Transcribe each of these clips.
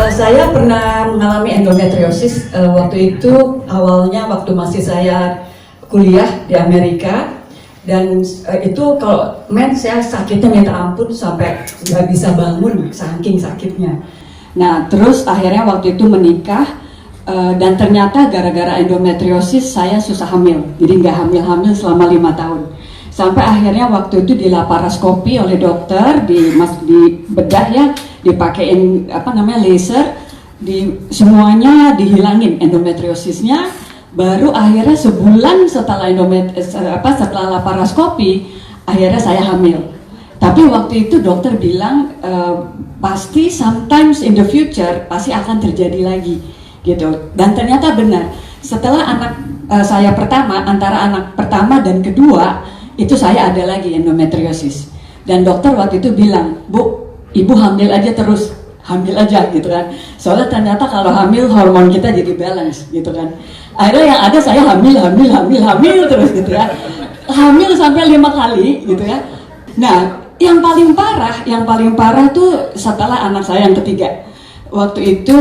Saya pernah mengalami endometriosis waktu itu awalnya waktu masih saya kuliah di Amerika, dan itu kalau saya sakitnya minta ampun sampai nggak bisa bangun saking sakitnya. Nah terus akhirnya waktu itu menikah, dan ternyata gara-gara endometriosis saya susah hamil, jadi nggak hamil-hamil selama 5 tahun. Sampai akhirnya waktu itu dilaparoskopi oleh dokter, di bedah ya, dipakein laser, semuanya dihilangin endometriosisnya. Baru akhirnya sebulan setelah setelah laparoskopi akhirnya saya hamil. Tapi waktu itu dokter bilang pasti sometimes in the future pasti akan terjadi lagi gitu. Dan ternyata benar. Setelah anak saya pertama, antara anak pertama dan kedua itu saya ada lagi endometriosis. Dan dokter waktu itu bilang, "Bu, ibu hamil aja terus, hamil aja," gitu kan. Soalnya ternyata kalau hamil hormon kita jadi balance gitu kan. Akhirnya yang ada saya hamil terus gitu ya. Hamil sampai 5 kali gitu ya. Nah, yang paling parah tuh setelah anak saya yang ketiga. Waktu itu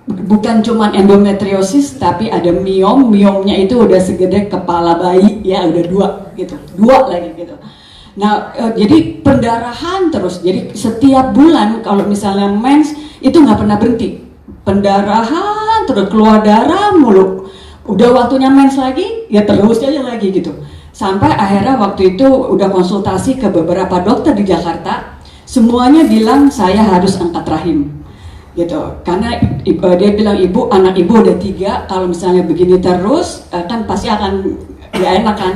bukan cuma endometriosis tapi ada miomnya itu udah segede kepala bayi ya, udah 2 lagi gitu. Nah, jadi pendarahan terus. Jadi setiap bulan kalau misalnya mens itu nggak pernah berhenti. Pendarahan terus, keluar darah mulu. Udah waktunya mens lagi, ya terus aja lagi gitu. Sampai akhirnya waktu itu udah konsultasi ke beberapa dokter di Jakarta, semuanya bilang saya harus angkat rahim. Gitu. Karena dia bilang, "Ibu, anak ibu udah 3, kalau misalnya begini terus kan pasti akan gak enak kan.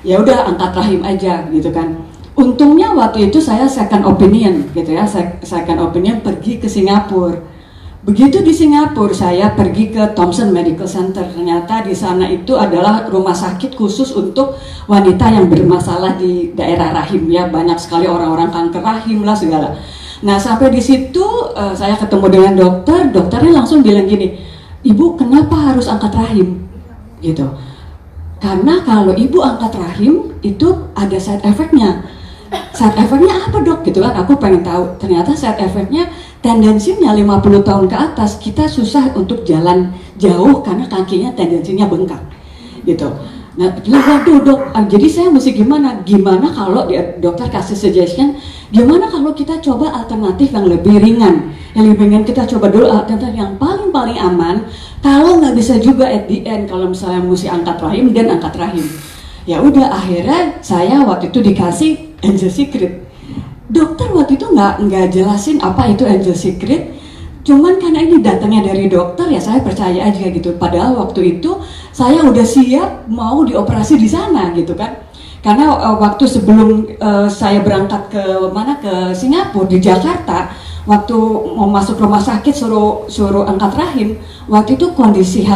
Ya udah angkat rahim aja," gitu kan. Untungnya waktu itu saya second opinion gitu ya, second opinion pergi ke Singapura. Begitu di Singapura saya pergi ke Thomson Medical Center. Ternyata di sana itu adalah rumah sakit khusus untuk wanita yang bermasalah di daerah rahim ya, banyak sekali orang-orang kanker rahim lah segala. Nah sampai di situ saya ketemu dengan dokternya langsung bilang gini, "Ibu kenapa harus angkat rahim?" Gitu. Karena kalau ibu angkat rahim itu ada side effect-nya. Side effect-nya apa dok? Gitu kan, aku pengen tahu. Ternyata side effect-nya tendensinya 50 tahun ke atas kita susah untuk jalan jauh karena kakinya tendensinya bengkak. Gitu. Nah, waduh dok, jadi saya mesti gimana? Gimana kalau dokter kasih suggestion, gimana kalau kita coba alternatif yang lebih ringan? Yang lebih ringan kita coba dulu alternatif yang paling aman. Kalau nggak bisa juga at the end, kalau misalnya mesti angkat rahim dan angkat rahim. Ya udah, akhirnya saya waktu itu dikasih Angel Secret. Dokter waktu itu nggak jelasin apa itu Angel Secret. Cuman karena ini datangnya dari dokter ya saya percaya aja gitu. Padahal waktu itu saya udah siap mau dioperasi di sana gitu kan. Karena waktu sebelum saya berangkat ke Singapura, di Jakarta, waktu mau masuk rumah sakit suruh angkat rahim, waktu itu kondisi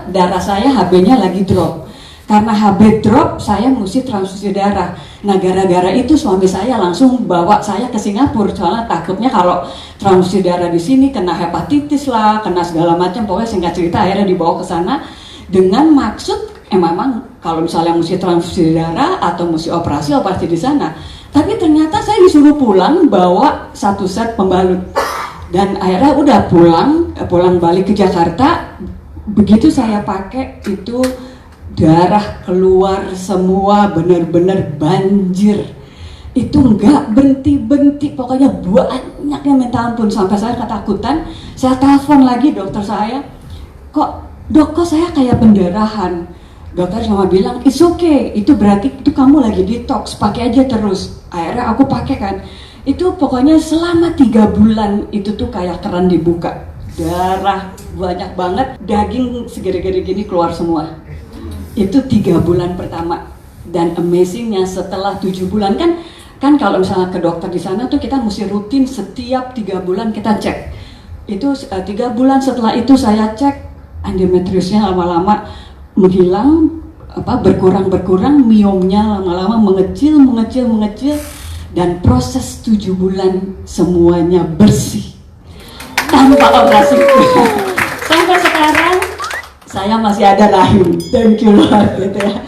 darah saya HB-nya lagi drop. Karena HB drop, saya mesti transfusi darah. Nah, gara-gara itu suami saya langsung bawa saya ke Singapura. Soalnya takutnya kalau transfusi darah di sini kena hepatitis lah, kena segala macam. Pokoknya singkat cerita akhirnya dibawa ke sana dengan maksud memang kalau misalnya mesti transfusi darah atau mesti operasi di sana. Tapi ternyata saya disuruh pulang bawa 1 set pembalut. Dan akhirnya udah pulang balik ke Jakarta. Begitu saya pakai itu, darah keluar semua, bener-bener banjir. Itu nggak berhenti, pokoknya banyaknya minta ampun. Sampai saya ketakutan, saya telepon lagi dokter saya, "Kok saya kayak pendarahan?" Dokter cuma bilang, "It's okay, itu berarti itu kamu lagi detox, pakai aja terus." Akhirnya aku pakai kan. Itu pokoknya selama 3 bulan itu tuh kayak keran dibuka. Darah banyak banget, daging segede-gede gini keluar semua. Itu 3 bulan pertama. Dan amazingnya setelah 7 bulan kan kalau misalnya ke dokter di sana tuh kita mesti rutin setiap 3 bulan kita cek. Itu 3 bulan setelah itu saya cek, endometriosnya lama-lama menghilang, berkurang, miomnya lama-lama mengecil, dan proses 7 bulan semuanya bersih tanpa operasi. Sampai sekarang saya masih ada rahim, thank you Lord gitu ya.